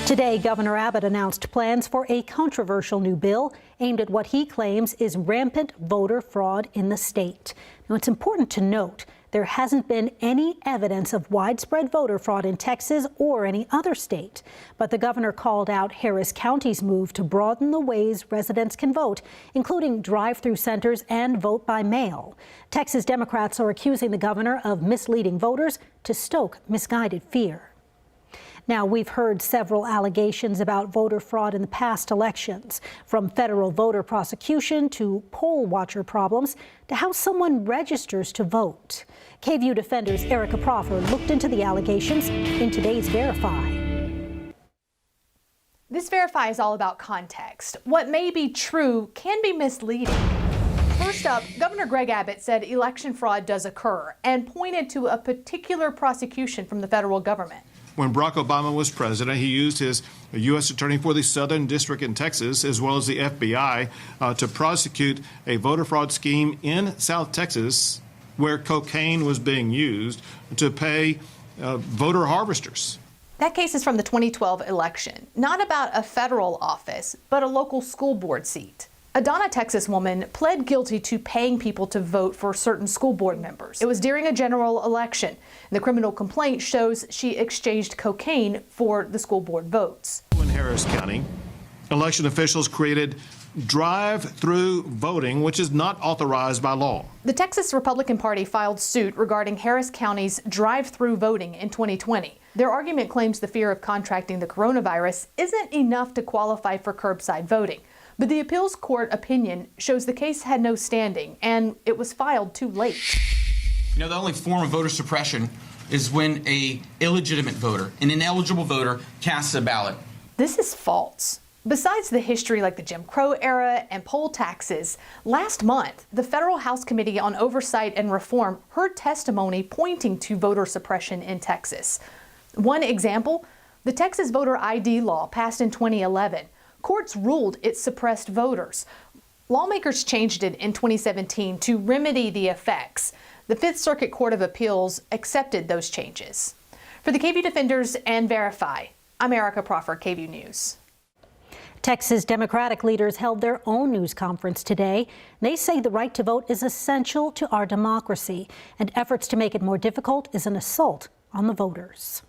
Today, Governor Abbott announced plans for a controversial new bill aimed at what he claims is rampant voter fraud in the state. Now, it's important to note there hasn't been any evidence of widespread voter fraud in Texas or any other state. But the governor called out Harris County's move to broaden the ways residents can vote, including drive-through centers and vote by mail. Texas Democrats are accusing the governor of misleading voters to stoke misguided fear. Now, we've heard several allegations about voter fraud in the past elections, from federal voter prosecution to poll watcher problems to how someone registers to vote. KVUE Defender's Erica Proffer looked into the allegations in today's Verify. This Verify is all about context. What may be true can be misleading. First up, Governor Greg Abbott said election fraud does occur and pointed to a particular prosecution from the federal government. When Barack Obama was president, he used his U.S. attorney for the Southern District in Texas, as well as the FBI, to prosecute a voter fraud scheme in South Texas where cocaine was being used to pay voter harvesters. That case is from the 2012 election, not about a federal office, but a local school board seat. A Donna, Texas woman pled guilty to paying people to vote for certain school board members. It was during a general election. The criminal complaint shows she exchanged cocaine for the school board votes. In Harris County, election officials created drive-through voting, which is not authorized by law. The Texas Republican Party filed suit regarding Harris County's drive-through voting in 2020. Their argument claims the fear of contracting the coronavirus isn't enough to qualify for curbside voting. But the appeals court opinion shows the case had no standing and it was filed too late. You know, the only form of voter suppression is when an illegitimate voter, an ineligible voter, casts a ballot. This is false. Besides the history like the Jim Crow era and poll taxes, last month, the Federal House Committee on Oversight and Reform heard testimony pointing to voter suppression in Texas. One example, the Texas voter ID law passed in 2011. Courts ruled it suppressed voters. Lawmakers changed it in 2017 to remedy the effects. The Fifth Circuit Court of Appeals accepted those changes. For the KVUE Defenders and Verify, I'm Erica Proffer, KVUE News. Texas Democratic leaders held their own news conference today. They say the right to vote is essential to our democracy, and efforts to make it more difficult is an assault on the voters.